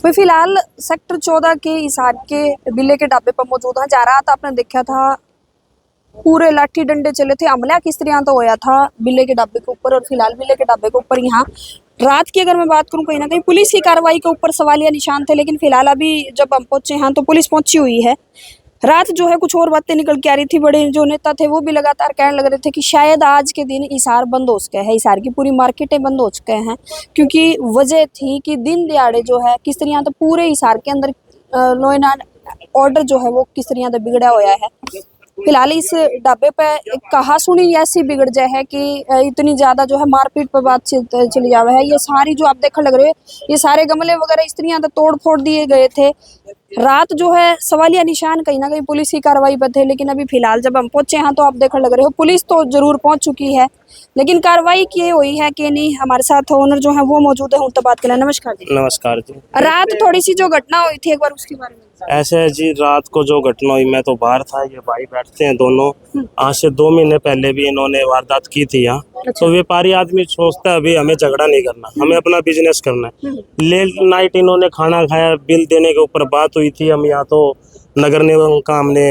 तो फिलहाल सेक्टर 14 के इसाक के बिल्ले के ढाबे पर मौजूद है। जा रहा था, आपने देखा था पूरे लाठी डंडे चले थे, हमला किस तरह तो होया था बिल्ले के ढाबे के ऊपर। और फिलहाल बिल्ले के ढाबे के ऊपर यहाँ रात की अगर मैं बात करूं, कहीं ना कहीं पुलिस की कार्रवाई के ऊपर सवालिया निशान थे, लेकिन फिलहाल अभी जब हम पहुंचे हैं तो पुलिस पहुंची हुई है। रात जो है कुछ और बातें निकल के आ रही थी, बड़े जो नेता थे वो भी लगातार कहने लग रहे थे कि शायद आज के दिन हिसार बंद हो चुके हैं, हिसार की पूरी मार्केटें बंद हो चुके हैं, क्योंकि वजह थी कि दिन दिहाड़े जो है किस तरह तो पूरे हिसार के अंदर लॉ एंड ऑर्डर जो है वो किस तरह से बिगड़ा हुआ है। फिलहाल इस ढाबे पे एक कहा सुनी ऐसी बिगड़ जाए है कि इतनी ज्यादा जो है मारपीट पर बात चली जावे है। ये सारी जो आप देखने लग रहे हो, ये सारे गमले वगैरह इस तरह तोड़ फोड़ दिए गए थे। रात जो है सवालिया निशान कहीं ना कहीं पुलिस की कार्रवाई पर थे, लेकिन अभी फिलहाल जब हम पहुंचे हैं तो आप देखने लग रहे हो पुलिस तो जरूर पहुंच चुकी है, लेकिन कार्रवाई की हुई है कि नहीं। हमारे साथ ओनर जो है वो मौजूद है, उनसे बात करें। नमस्कार जी। नमस्कार जी। रात थोड़ी सी जो घटना हुई थी, एक बार उसके बारे में। ऐसे है जी, रात को जो घटना हुई, मैं तो बाहर था, ये भाई बैठते हैं दोनों। आज से 2 महीने पहले भी इन्होंने वारदात की थी यहाँ। तो व्यापारी आदमी सोचता है अभी हमें झगड़ा नहीं करना, हमें अपना बिजनेस करना है। लेट नाइट इन्होंने खाना खाया, बिल देने के ऊपर बात हुई थी। हम यहाँ तो नगर निगम का हमने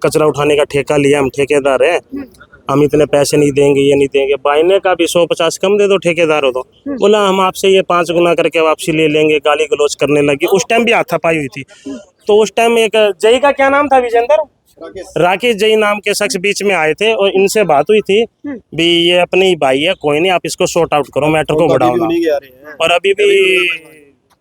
कचरा उठाने का ठेका लिया, हम ठेकेदार हैं, हम इतने पैसे नहीं देंगे, ये नहीं देंगे। भाई ने कहा भी 150 कम दे दो, ठेकेदार हो तो। बोला हम आपसे ये 5 गुना करके वापसी ले लेंगे। गाली गलौज करने लगी। उस टाइम भी हाथापाई हुई थी। तो उस टाइम एक जय का क्या नाम था, विजेंद्र राकेश जय नाम के शख्स बीच में आए थे और इनसे बात हुई थी भी ये अपनी भाई है, कोई नहीं, आप इसको सॉर्ट आउट करो, मैटर को बढ़ाओ ना। और अभी भी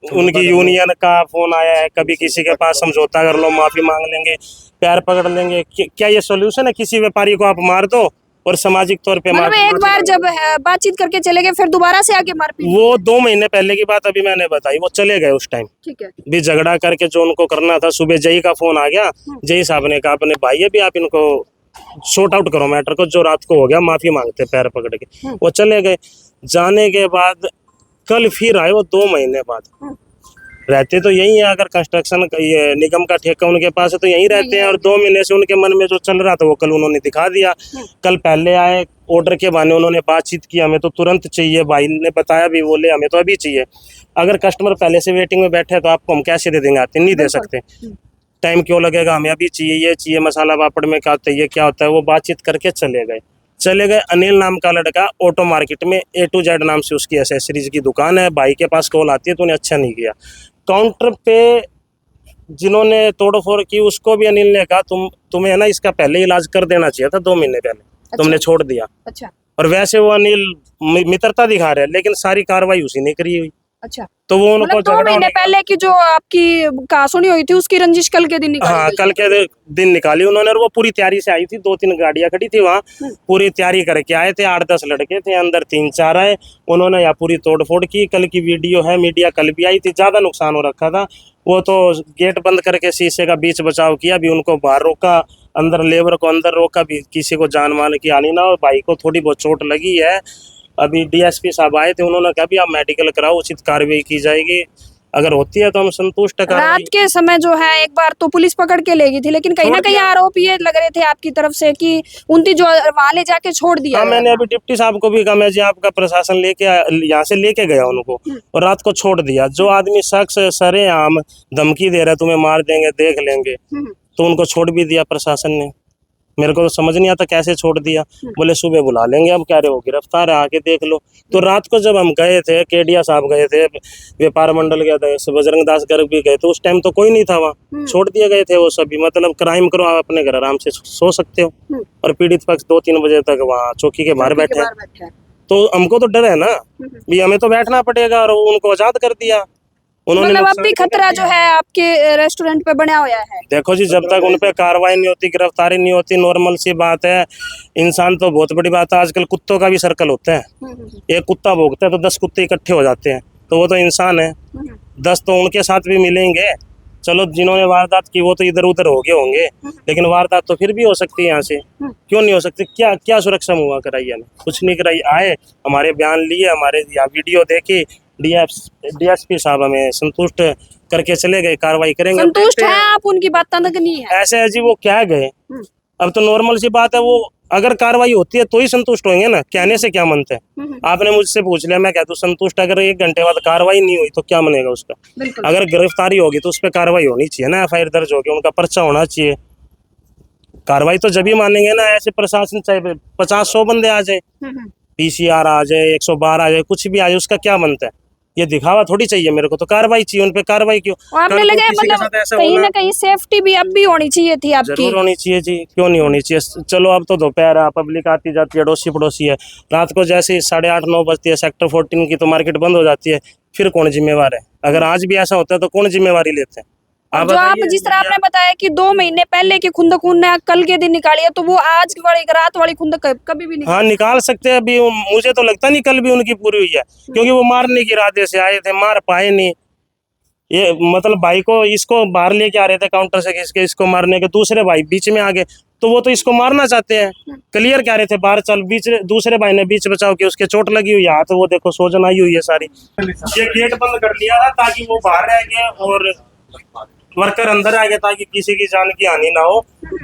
उनकी यूनियन का फोन आया है, कभी किसी के पास समझौता कर लो, माफी मांग लेंगे, पैर पकड़ लेंगे। क्या ये सोल्यूशन है? किसी व्यापारी को आप मार दो और सामाजिक तौर पे मार। एक बार जब बातचीत करके चले गए, फिर दोबारा से आके मारपीट। वो 2 महीने पहले की बात अभी मैंने बताई, वो चले गए उस टाइम। ठीक है। भी झगड़ा करके जो उनको करना था। सुबह जय का फोन आ गया, जय साहब ने कहा अपने भाई है भी आप इनको सॉर्ट आउट करो मैटर को, जो रात को हो गया, माफी मांगते पैर पकड़ के। वो चले गए। जाने के बाद कल फिर आए वो 2 महीने बाद। रहते तो यही है, अगर कंस्ट्रक्शन ये निगम का ठेका उनके पास है तो यहीं रहते हैं। और 2 महीने से उनके मन में जो चल रहा था वो कल उन्होंने दिखा दिया। कल पहले आए, ऑर्डर के बहाने उन्होंने बातचीत की, हमें तो तुरंत चाहिए। भाई ने बताया भी, बोले हमें तो अभी चाहिए। अगर कस्टमर पहले से वेटिंग में बैठे तो आपको हम कैसे दे देंगे? आते नहीं दे सकते। टाइम क्यों लगेगा? हमें अभी चाहिए, ये चाहिए, मसाला पापड़ में क्या होता है, ये क्या होता है। वो बातचीत करके चले गए। अनिल नाम का लड़का ऑटो मार्केट में A to Z नाम से उसकी एसेसरीज की दुकान है। भाई के पास कॉल आती है तो उन्हें अच्छा नहीं किया। काउंटर पे जिन्होंने तोड़फोड़ की उसको भी अनिल ने कहा तुम्हें है ना इसका पहले इलाज कर देना चाहिए था, 2 महीने पहले। अच्छा। तुमने छोड़ दिया। अच्छा। और वैसे वो अनिल मित्रता दिखा रहे हैं, लेकिन सारी कार्रवाई उसी ने करी हुई। अच्छा। तो वो उनको 2 महीने पहले की जो आपकी कहासुनी हुई थी उसकी रंजिश कल के दिन निकाली। हाँ, कल के दिन निकाली उन्होंने। और वो पूरी तैयारी से आई थी, 2-3 गाड़ियां खड़ी थी वहाँ, पूरी तैयारी करके आए थे। 8-10 लड़के थे, अंदर 3-4 आए, उन्होंने यहाँ पूरी तोड़फोड़ की। कल की वीडियो है, मीडिया कल भी आई थी। ज्यादा नुकसान हो रखा था। वो तो गेट बंद करके शीशे का बीच बचाव किया, भी उनको बाहर रोका, अंदर लेबर को अंदर रोका, भी किसी को जान माल की हानि ना हो। भाई को थोड़ी बहुत चोट लगी है। अभी DSP साहब आए थे, उन्होंने कहा भी आप मेडिकल कराओ, उचित कार्रवाई की जाएगी, अगर होती है तो हम संतुष्ट। रात के समय जो है एक बार तो पुलिस पकड़ के ले गई थी, लेकिन कहीं ना कहीं आरोप ये लग रहे थे आपकी तरफ से कि उनकी जो वहां ले जाके छोड़ दिया। हाँ, मैंने अभी डिप्टी साहब को भी कहा, मैं जी आपका प्रशासन लेके यहाँ से लेके गया उनको, और रात को छोड़ दिया। जो आदमी शख्स सरेआम धमकी दे रहा है तुम्हें मार देंगे, देख लेंगे, तो उनको छोड़ भी दिया प्रशासन ने। मेरे को तो समझ नहीं आता कैसे छोड़ दिया। बोले सुबह बुला लेंगे, अब कह रहे हो गिरफ्तार है, आके देख लो। तो रात को जब हम गए थे, केडिया साहब गए थे, व्यापार मंडल गया था, बजरंग दास गर्ग भी गए थे, उस टाइम तो कोई नहीं था वहाँ, छोड़ दिए गए थे वो सभी। मतलब क्राइम करो, आप अपने घर आराम से सो सकते हो। और पीड़ित पक्ष 2-3 बजे तक वहाँ चौकी के बाहर बैठे हैं। तो हमको तो डर है ना, भी हमें तो बैठना पड़ेगा, और उनको आजाद कर दिया उन्होंने। मतलब अब भी खतरा जो है आपके रेस्टोरेंट पे बना हुआ है। देखो जी, जब तक उन पे कार्रवाई नहीं होती, गिरफ्तारी नहीं होती, नॉर्मल सी बात है। इंसान तो बहुत बड़ी बात है। आजकल कुत्तों का भी सर्कल होता है। एक कुत्ता भौंकता है तो 10 कुत्ते इकट्ठे हो जाते हैं, तो वो तो इंसान है। 10 तो उनके साथ भी मिलेंगे। चलो, जिन्होंने वारदात की वो तो इधर उधर हो गए होंगे, लेकिन वारदात तो फिर भी हो सकती है यहाँ से। क्यों नहीं हो सकती? क्या क्या सुरक्षा मुआ कराई है? कुछ नहीं कराई। आए, हमारे बयान लिए, हमारे यहाँ वीडियो देखी, DSP साहब हमें संतुष्ट करके चले गए, कार्रवाई करेंगे। संतुष्ट है आप? उनकी बात तक नहीं है। ऐसे है जी, वो क्या गए। अब तो नॉर्मल सी बात है, वो अगर कार्रवाई होती है तो ही संतुष्ट होंगे ना, कहने से क्या मनता है। आपने मुझसे पूछ लिया, मैं कह दूं संतुष्ट, अगर 1 घंटे बाद कार्रवाई नहीं हुई तो क्या मनेगा उसका। बिल्कुल। अगर गिरफ्तारी होगी तो उस पर कार्रवाई होनी चाहिए ना, FIR दर्ज होगी, उनका पर्चा होना चाहिए। कार्रवाई तो जब ही मानेंगे ना, ऐसे प्रशासन चाहे 50-100 बंदे आ जाए, PCR आ जाए, 112 आ जाए, कुछ भी आ जाए, उसका क्या बनता है। ये दिखावा थोड़ी चाहिए मेरे को, तो कार्रवाई चाहिए, उन पे कार्रवाई क्यों। और आपने कल को लगा किसी के मतलब साथ ऐसा कहीं होना, ना कहीं सेफ्टी भी अब भी होनी चाहिए थी आपकी। जरूर होनी चाहिए जी, क्यों नहीं होनी चाहिए। चलो अब तो दोपहर है, पब्लिक आती जाती है, अड़ोसी पड़ोसी है, रात को जैसे 8:30-9 बजती है, सेक्टर 14 की तो मार्केट बंद हो जाती है, फिर कौन जिम्मेवार है। अगर आज भी ऐसा होता है तो कौन जिम्मेवारी लेते हैं। और जो आप जिस तरह आपने बताया कि 2 महीने पहले की खुंदक उनने कल के दिन निकाली है, तो वो आज वाली रात वाली खुंदक कभी भी हाँ निकाल सकते हैं। अभी मुझे तो लगता नहीं कल भी उनकी पूरी हुई है, क्योंकि वो मारने के इरादे से आए थे, मार पाए नहीं। ये मतलब भाई को, इसको बाहर लेके आ रहे थे काउंटर से खींच के, इसको मारने के, दूसरे भाई बीच में आ गए, तो वो तो इसको मारना चाहते हैं। क्लियर कह रहे थे बाहर चल, बीच दूसरे भाई ने बीच बचाव के, उसके चोट लगी हुई है, हाथ वो देखो सोजन आई हुई है सारी। ये गेट बंद कर लिया था ताकि वो बाहर रह गए और वर्कर अंदर आ गया, ताकि किसी की जान की हानि ना हो।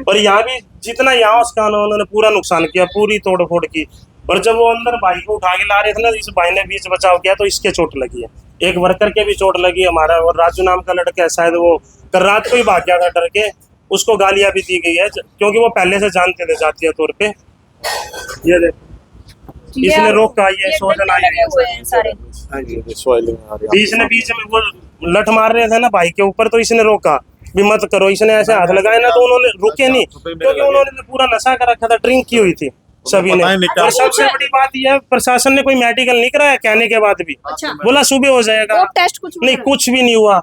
और यहाँ भी जितना यहाँ उसका उन्होंने पूरा नुकसान किया, पूरी तोड़ फोड़ की। और जब वो अंदर भाई को उठा के ला रहे थे ना, इस भाई ने बीच बचाव किया तो इसके चोट लगी है, एक वर्कर के भी चोट लगी हमारा। और राजू नाम का लड़का है, शायद वो कल रात को ही भाग गया था डर के, उसको गालियां भी दी गई है, क्योंकि वो पहले से जानते थे जातीय तौर पे। ये देखो इसने रोका, ये सोजन आई हुए हैं सारे। इसने बीच में वो लठ मार रहे थे ना भाई के ऊपर, तो इसने रोका भी मत करो, इसने ऐसे हाथ लगाए ना, तो उन्होंने रुके नहीं, क्योंकि उन्होंने पूरा नशा कर रखा था, ड्रिंक की हुई थी सभी ने। और सबसे बड़ी बात यह, प्रशासन ने कोई मेडिकल नहीं कराया कहने के बाद भी। बोला सुबह हो जाएगा, टेस्ट कुछ नहीं कुछ भी नहीं हुआ।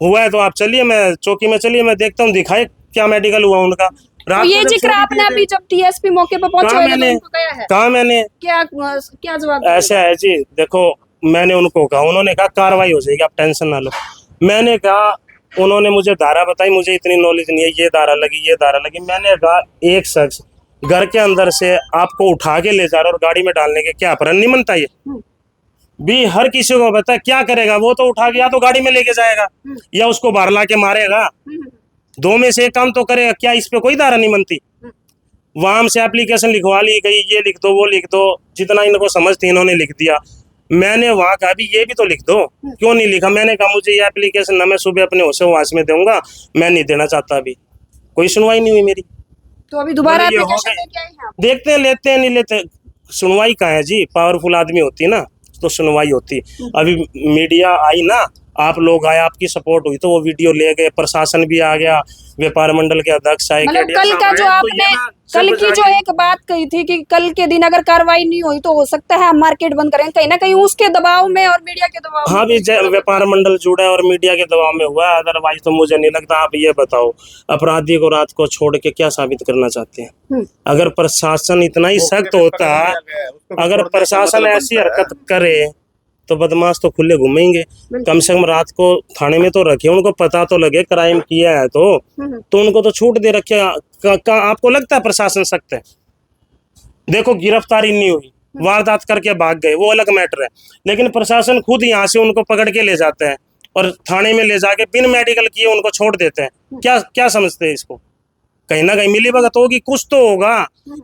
हुआ है तो आप चलिए, मैं चौकी में चलिए, मैं देखता हूँ, दिखाए क्या मेडिकल हुआ उनका। तो ये जिक्र आपने अभी जब TSP मौके पर पहुंचे हुए थे तो उनको कहा है? कहा मैंने, क्या जवाब ऐसा है जी, देखो मैंने उनको कहा, उन्होंने कहा कार्रवाई हो जाएगी, आप टेंशन ना लो। मैंने कहा, उन्होंने मुझे धारा बताई, मुझे इतनी नॉलेज नहीं है, ये धारा लगी, ये धारा लगी। मैंने कहा एक शख्स घर के अंदर से आपको उठा के ले जा रहा और गाड़ी में डालने के क्या अपराध नहीं बनता। ये भी हर किसी को पता है, क्या करेगा वो, तो उठा के या तो गाड़ी में लेके जाएगा या उसको बाहर ला के मारेगा, दो में से एक काम तो करेगा। क्या इस पे कोई धारा नहीं बनती। वहां से एप्लीकेशन लिखवा ली गई, ये लिख दो वो लिख दो, जितना इनको समझ थी इन्होंने लिख दिया। मैंने वहां कहा भी ये भी तो लिख दो, क्यों नहीं लिखा। मैंने कहा मुझे ये एप्लीकेशन ना मैं सुबह अपने होश वास में दूंगा, मैं नहीं देना चाहता। अभी कोई सुनवाई नहीं हुई मेरी, तो अभी दोबारा ये हो एप्लीकेशन गए। लेके आए हैं आप? देखते हैं लेते हैं नहीं लेते, सुनवाई कहाँ है जी। पावरफुल आदमी होती ना तो सुनवाई होती। अभी मीडिया आई ना, आप लोग आए, आपकी सपोर्ट हुई तो वो वीडियो ले गए, प्रशासन भी आ गया, व्यापार मंडल के अध्यक्ष आए, मतलब कल का जो आपने कल की जो एक बात कही थी कि कल के दिन अगर कार्रवाई नहीं हुई तो हो सकता है हम मार्केट बंद करें, कहीं ना कहीं उसके दबाव में और मीडिया के दबाव में। हाँ भी व्यापार मंडल जुड़ा है और मीडिया के दबाव में हुआ है, अदरवाइज तो मुझे नहीं लगता। आप ये बताओ, अपराधी को रात को छोड़ के क्या साबित करना चाहते हैं। अगर प्रशासन इतना ही सख्त होता, अगर प्रशासन ऐसी हरकत करे तो बदमाश तो खुले घूमेंगे। कम से कम रात को थाने में तो रखे, उनको पता तो लगे क्राइम किया है तो उनको तो छूट दे रखे। आपको लगता है प्रशासन सख्त है? देखो गिरफ्तारी नहीं हुई, वारदात करके भाग गए, वो अलग मैटर है, लेकिन प्रशासन खुद यहाँ से उनको पकड़ के ले जाते हैं और थाने में ले जाके बिन मेडिकल किए उनको छोड़ देते हैं। क्या क्या समझते हैं इसको? कहीं ना कहीं मिली भगत होगी, कुछ तो होगा।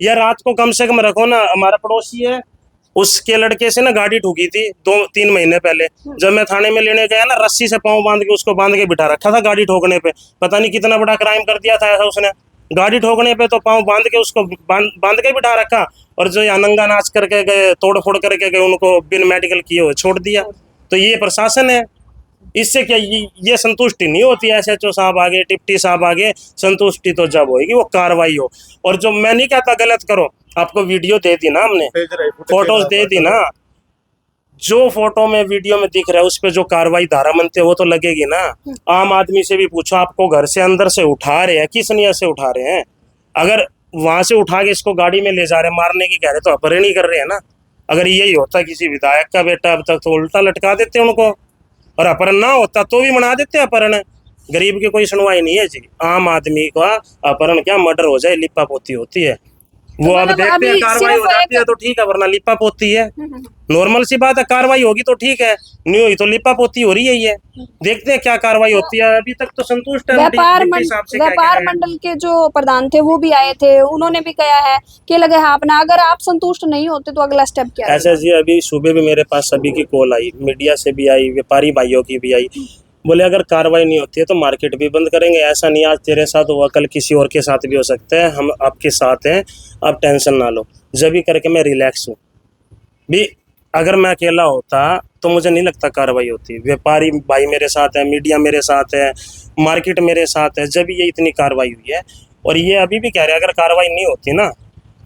या रात को कम से कम रखो ना। हमारा पड़ोसी है, उसके लड़के से ना गाड़ी ठुकी थी 2-3 महीने पहले। जब मैं थाने में लेने गया ना, रस्सी से पाँव बांध के उसको बांध के बिठा रखा था गाड़ी ठोकने पे। पता नहीं कितना बड़ा क्राइम कर दिया था ऐसा उसने। गाड़ी ठोकने पे तो पाँव बांध के उसको बांध के बिठा रखा, और जो यहाँ नंगा नाच करके गए, तोड़ फोड़ करके गए, उनको बिन मेडिकल किए हुए छोड़ दिया। तो ये प्रशासन है। इससे क्या ये संतुष्टि नहीं होती। SHO साहब आगे, डिप्टी साहब आगे, संतुष्टि तो जब होगी वो कार्रवाई हो। और जो मैं नहीं कहता गलत करो, आपको वीडियो दे दी ना हमने, फोटोज दे दी ना, जो फोटो में वीडियो में दिख रहा है उस पे जो कार्रवाई धारा बनते वो तो लगेगी ना। आम आदमी से भी पूछो, आपको घर से अंदर से उठा रहे हैं, किस नियत से उठा रहे हैं? अगर वहां से उठा के इसको गाड़ी में ले जा रहे, मारने की कह रहे, तो अपहरण ही कर रहे हैं ना। अगर यही होता किसी विधायक का बेटा, अब तक तो उल्टा लटका देते उनको, और अपहरण ना होता तो भी मना देते अपहरण। गरीब की कोई सुनवाई नहीं है जी। आम आदमी का अपहरण क्या, मर्डर हो जाए, लिपा पोती होती है। वो अब मतलब देखते हैं, अभी कार्रवाई हो सिर्फ जाती है तो ठीक है, वरना लिपा पोती है। नॉर्मल सी बात है, कार्रवाई होगी तो ठीक है, नहीं हुई तो लिपा पोती हो रही है ये। देखते हैं क्या कार्रवाई होती है। अभी तक तो संतुष्ट है हम डिप्टी साहब से। क्या व्यापार मंडल के जो प्रधान थे वो भी आए थे, उन्होंने भी कहा है कि लगे हाँ अपना, अगर आप संतुष्ट नहीं होते तो अगला स्टेप क्या ऐसा रहेगा? जी, अभी सुबह भी मेरे पास सभी की कॉल आई, मीडिया से भी आई, व्यापारी भाइयों की भी आई। बोले अगर कार्रवाई नहीं होती है तो मार्केट भी बंद करेंगे। ऐसा नहीं आज तेरे साथ हुआ, कल किसी और के साथ भी हो सकता है। हम आपके साथ हैं, आप टेंशन ना लो। जब भी करके मैं रिलैक्स हूँ भी। अगर मैं अकेला होता तो मुझे नहीं लगता कार्रवाई होती। व्यापारी भाई मेरे साथ है, मीडिया मेरे साथ है, मार्केट मेरे साथ है, जब ये इतनी कार्रवाई हुई है। और ये अभी भी कह रहे हैं अगर कार्रवाई नहीं होती ना,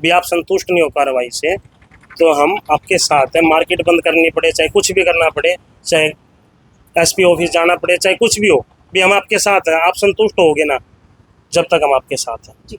भी आप संतुष्ट नहीं हो कार्रवाई से, तो हम आपके साथ हैं। मार्केट बंद करनी पड़े, चाहे कुछ भी करना पड़े, चाहे एसपी ऑफिस जाना पड़े, चाहे कुछ भी हो, भी हम आपके साथ हैं। आप संतुष्ट होगे ना, जब तक हम आपके साथ हैं। जी।